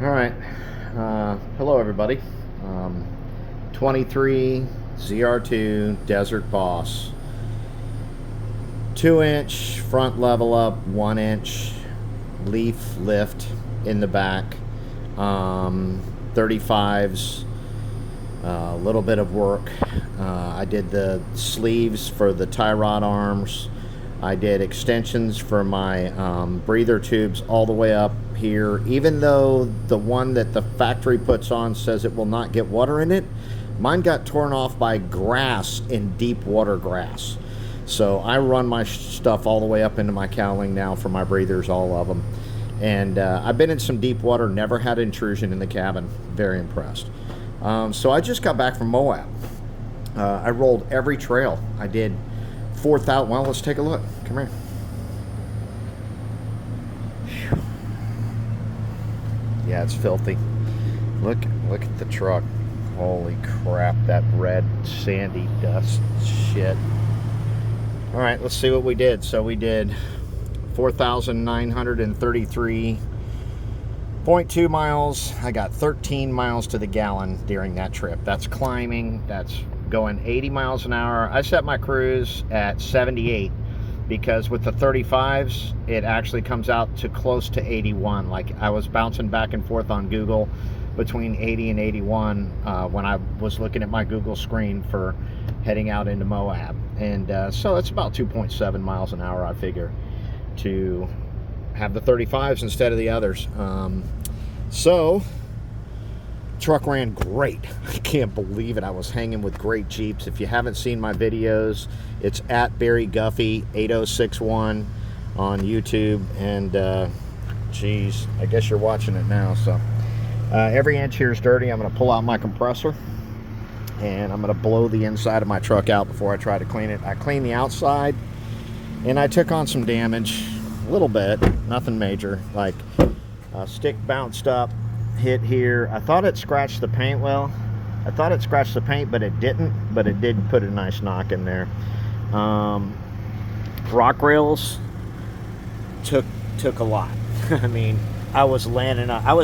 All right. Hello, everybody. 23 ZR2 Desert Boss. 2-inch front level up, 1-inch leaf lift in the back. 35s. A little bit of work. I did the sleeves for the tie rod arms. I did extensions for my breather tubes all the way up here. Even though the one that the factory puts on says it will not get water in it, mine got torn off by grass in deep water grass. So I run my stuff all the way up into my cowling now for my breathers, all of them. And I've been in some deep water, never had intrusion in the cabin. Very impressed. So I just got back from Moab. I rolled every trail. I did 4,000. Well, let's take a look. Come here. Whew. Yeah, it's filthy. Look at the truck. Holy crap, that red sandy dust shit. All right, let's see what we did. So we did 4,933.2 miles. I got 13 miles to the gallon during that trip. That's climbing. That's going 80 miles an hour. I set my cruise at 78 because with the 35s, it actually comes out to close to 81. Like I was bouncing back and forth on Google between 80 and 81 when I was looking at my Google screen for heading out into Moab. And so it's about 2.7 miles an hour, I figure, to have the 35s instead of the others. So truck ran great. I can't believe it. I was hanging with great Jeeps. If you haven't seen my videos, it's at Barry Guffey 8061 on YouTube. And geez, I guess you're watching it now. So every inch here is dirty. I'm going to pull out my compressor and I'm going to blow the inside of my truck out before I try to clean it. I cleaned the outside and I took on some damage, a little bit, nothing major. Like a stick bounced up, hit here. I thought it scratched the paint. Well, I thought it scratched the paint, but it didn't. But it did put a nice knock in there. Rock rails took a lot. I mean, I was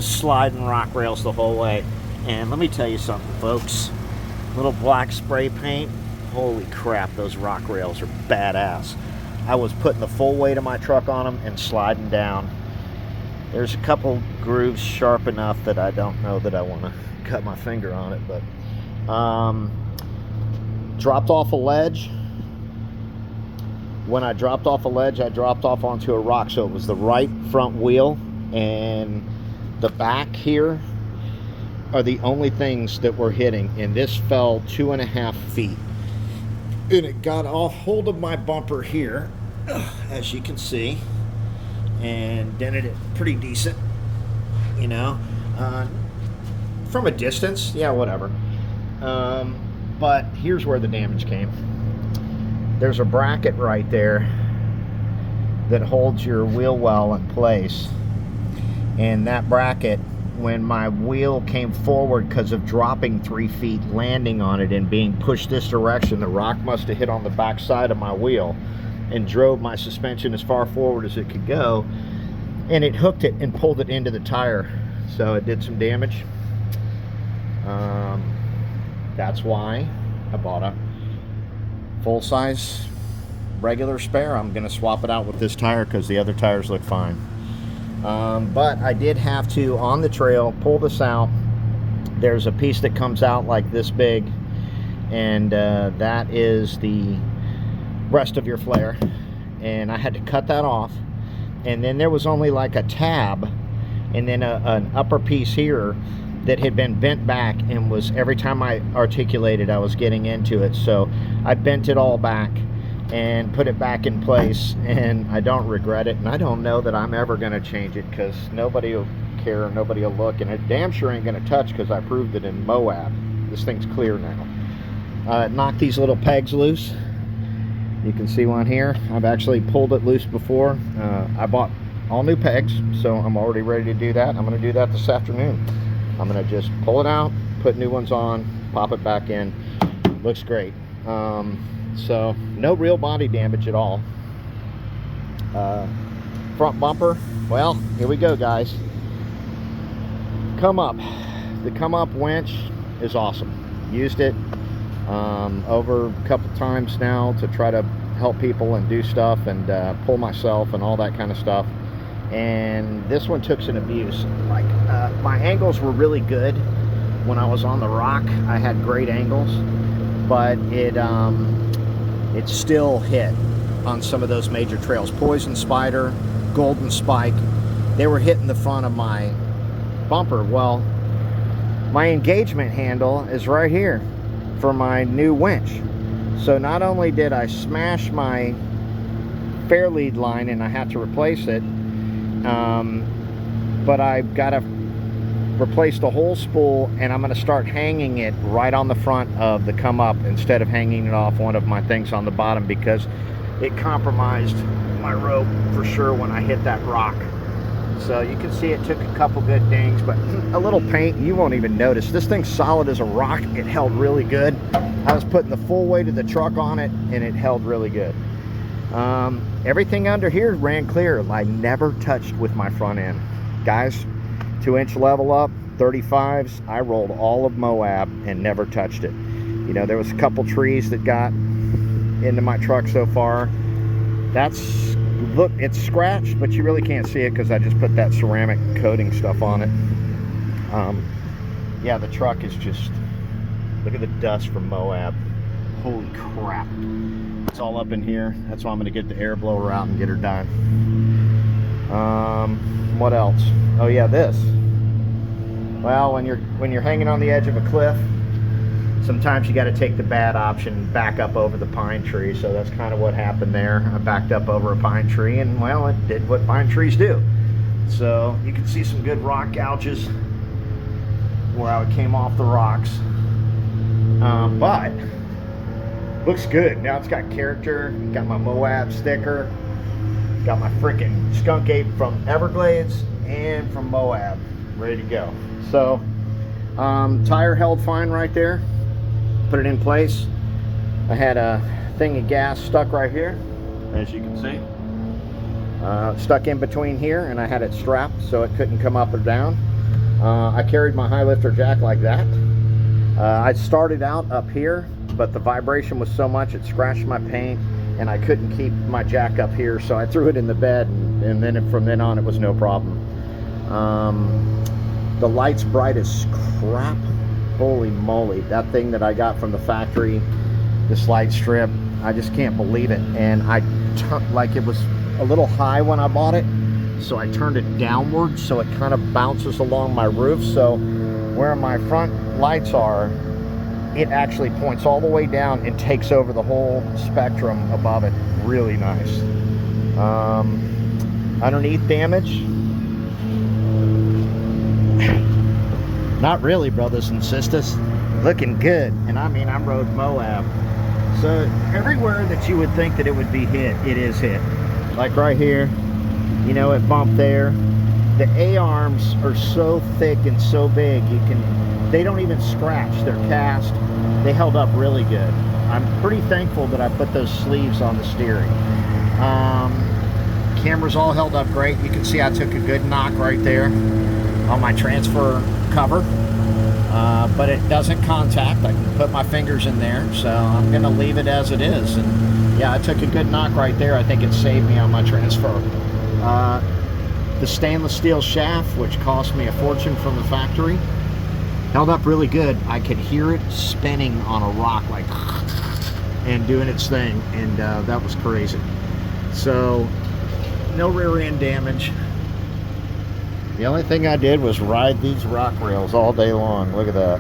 sliding rock rails the whole way. And let me tell you something, folks. Little black spray paint. Holy crap, those rock rails are badass. I was putting the full weight of my truck on them and sliding down. There's a couple grooves sharp enough that I don't know that I want to cut my finger on it, but dropped off a ledge. When I dropped off a ledge, I dropped off onto a rock, so it was the right front wheel and the back here are the only things that were hitting, and this fell 2.5 feet. And it got off hold of my bumper here, as you can see, and dented it pretty decent, you know, from a distance. Yeah, whatever. But here's where the damage came. There's a bracket right there that holds your wheel well in place, and that bracket, when my wheel came forward because of dropping 3 feet, landing on it and being pushed this direction, the rock must have hit on the back side of my wheel and drove my suspension as far forward as it could go, and it hooked it and pulled it into the tire, so it did some damage. That's why I bought a full-size regular spare. I'm gonna swap it out with this tire because the other tires look fine. But I did have to, on the trail, pull this out. There's a piece that comes out like this big, and that is the rest of your flare, and I had to cut that off. And then there was only like a tab and then an upper piece here that had been bent back, and was, every time I articulated, I was getting into it. So I bent it all back and put it back in place, and I don't regret it, and I don't know that I'm ever going to change it because nobody will care, nobody will look, and it damn sure ain't going to touch because I proved it in Moab. This thing's clear now. Knocked these little pegs loose. You can see one here. I've actually pulled it loose before. I bought all new pegs, so I'm already ready to do that. I'm going to do that this afternoon. I'm going to just pull it out, put new ones on, pop it back in. Looks great. So no real body damage at all. Front bumper, well, here we go, guys. come up. The come up winch is awesome. Used it over a couple times now to try to help people and do stuff and pull myself and all that kind of stuff. And this one took some abuse. Like my angles were really good when I was on the rock. I had great angles, but it still hit on some of those major trails. Poison Spider, Golden Spike, they were hitting the front of my bumper. Well, my engagement handle is right here for my new winch. So not only did I smash my fair lead line and I had to replace it, but I've got to replace the whole spool, and I'm going to start hanging it right on the front of the come up instead of hanging it off one of my things on the bottom, because it compromised my rope for sure when I hit that rock. So you can see it took a couple good dings, but a little paint, you won't even notice. This thing's solid as a rock. It held really good. I was putting the full weight of the truck on it, and it held really good. Everything under here ran clear. I never touched with my front end. Guys, 2-inch level up, 35s. I rolled all of Moab and never touched it. You know, there was a couple trees that got into my truck so far. That's, look, it's scratched, but you really can't see it because I just put that ceramic coating stuff on it. Yeah, the truck is just, look at the dust from Moab. Holy crap. It's all up in here. That's why I'm going to get the air blower out and get her done. What else? Oh yeah, this. Well, when you're hanging on the edge of a cliff, sometimes you got to take the bad option and back up over the pine tree. So that's kind of what happened there. I backed up over a pine tree, and well, it did what pine trees do. So you can see some good rock gouges where I came off the rocks. But looks good. Now it's got character. Got my Moab sticker. Got my freaking skunk ape from Everglades and from Moab ready to go. So tire held fine right there. Put it in place. I had a thing of gas stuck right here, as you can see. Stuck in between here, and I had it strapped so it couldn't come up or down. I carried my high lifter jack like that. I started out up here, but the vibration was so much it scratched my paint, and I couldn't keep my jack up here, so I threw it in the bed, and then from then on it was no problem. The light's bright as crap. Holy moly, that thing that I got from the factory, this light strip, I just can't believe it. And I like, it was a little high when I bought it, so I turned it downward so it kind of bounces along my roof. So where my front lights are, it actually points all the way down and takes over the whole spectrum above it. Really nice. Underneath damage, not really, brothers and sisters. Looking good. And I mean, I rode Moab, so everywhere that you would think that it would be hit, it is hit. Like right here, you know, it bumped there. The A-arms are so thick and so big, they don't even scratch. They're cast. They held up really good. I'm pretty thankful that I put those sleeves on the steering. Cameras all held up great. You can see I took a good knock right there on my transfer cover, but it doesn't contact. I can put my fingers in there, so I'm gonna leave it as it is. And yeah, I took a good knock right there. I think it saved me on my transfer. The stainless steel shaft, which cost me a fortune from the factory, held up really good. I could hear it spinning on a rock, like, and doing its thing, and that was crazy. So no rear end damage. The only thing I did was ride these rock rails all day long. Look at that.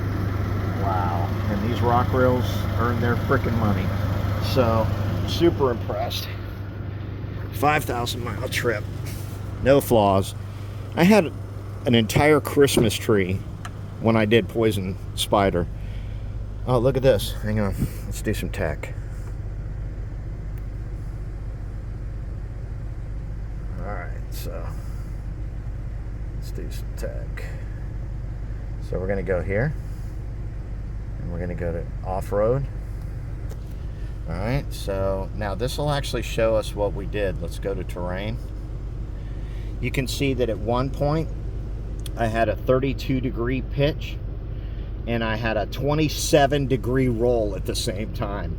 Wow. And these rock rails earn their freaking money. So super impressed. 5,000 mile trip. No flaws. I had an entire Christmas tree when I did Poison Spider. Oh, look at this. Hang on. Let's do some tech. Alright, so let's do some tech. So we're going to go here. And we're going to go to off-road. Alright, so now this will actually show us what we did. Let's go to terrain. You can see that at one point I had a 32-degree pitch, and I had a 27-degree roll at the same time.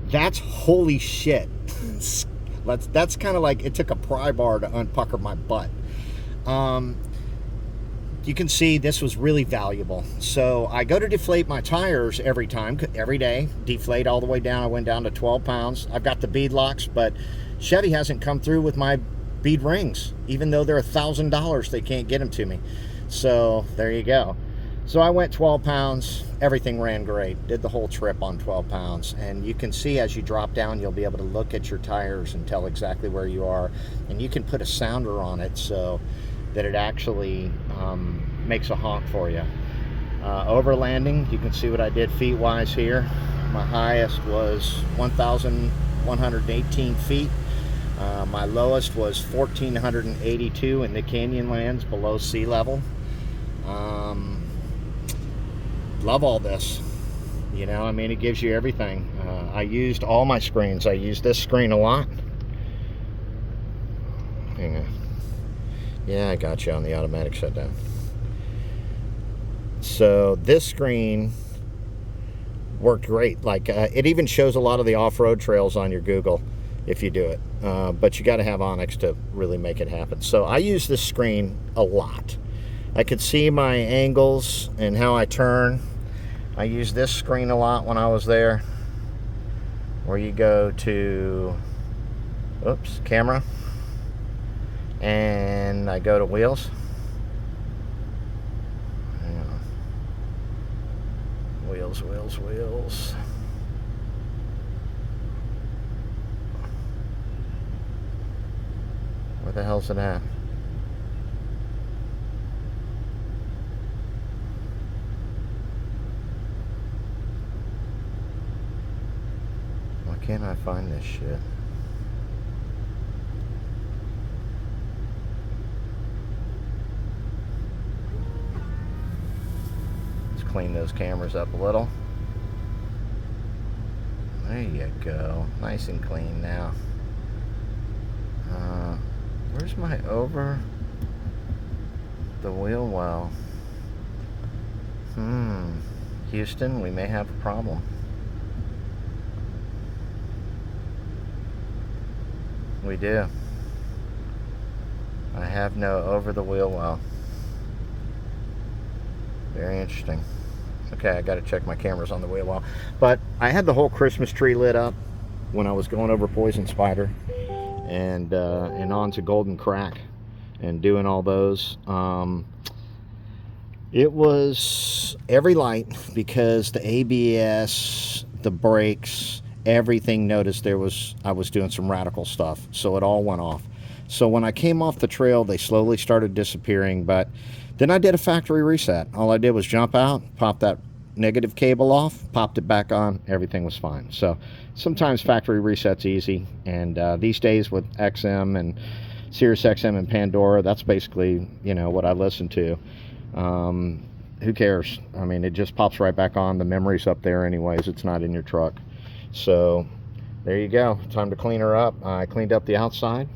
That's holy shit. That's kind of like it took a pry bar to unpucker my butt. You can see this was really valuable. So I go to deflate my tires every day, deflate all the way down. I went down to 12 pounds. I've got the bead locks, but Chevy hasn't come through with my bead rings. Even though they're $1,000, they can't get them to me. So there you go. So I went 12 pounds. Everything ran great. Did the whole trip on 12 pounds. And you can see as you drop down, you'll be able to look at your tires and tell exactly where you are. And you can put a sounder on it so that it actually makes a honk for you. Overlanding, you can see what I did feet-wise here. My highest was 1,118 feet. My lowest was 1,482 in the Canyonlands below sea level. Love all this. You know, I mean, it gives you everything. I used all my screens. I used this screen a lot. Hang on. Yeah, I got you on the automatic shutdown. So this screen worked great. Like it even shows a lot of the off-road trails on your Google if you do it. But you got to have Onyx to really make it happen. So I use this screen a lot. I could see my angles and how I turn. I used this screen a lot when I was there, where you go to, oops, camera, and I go to wheels. Hang on. Wheels. Where the hell's it at? Why can't I find this shit? Clean those cameras up a little. There you go. Nice and clean now. Where's my over the wheel well? Houston, we may have a problem. We do. I have no over the wheel well. Very interesting. Okay, I got to check my cameras on the wheel well. But I had the whole Christmas tree lit up when I was going over Poison Spider and on to Golden Crack and doing all those. It was every light because the ABS, the brakes, everything noticed I was doing some radical stuff. So it all went off. So when I came off the trail, they slowly started disappearing, but then I did a factory reset. All I did was jump out, pop that negative cable off, popped it back on, everything was fine. So sometimes factory reset's easy, and these days with XM and Sirius XM and Pandora, that's basically, you know, what I listen to. Who cares? I mean, it just pops right back on. The memory's up there anyways. It's not in your truck. So there you go. Time to clean her up. I cleaned up the outside.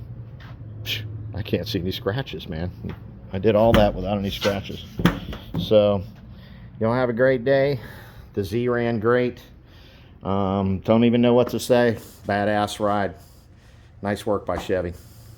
I can't see any scratches, man. I did all that without any scratches. So y'all have a great day. The Z ran great. Don't even know what to say. Badass ride. Nice work by Chevy.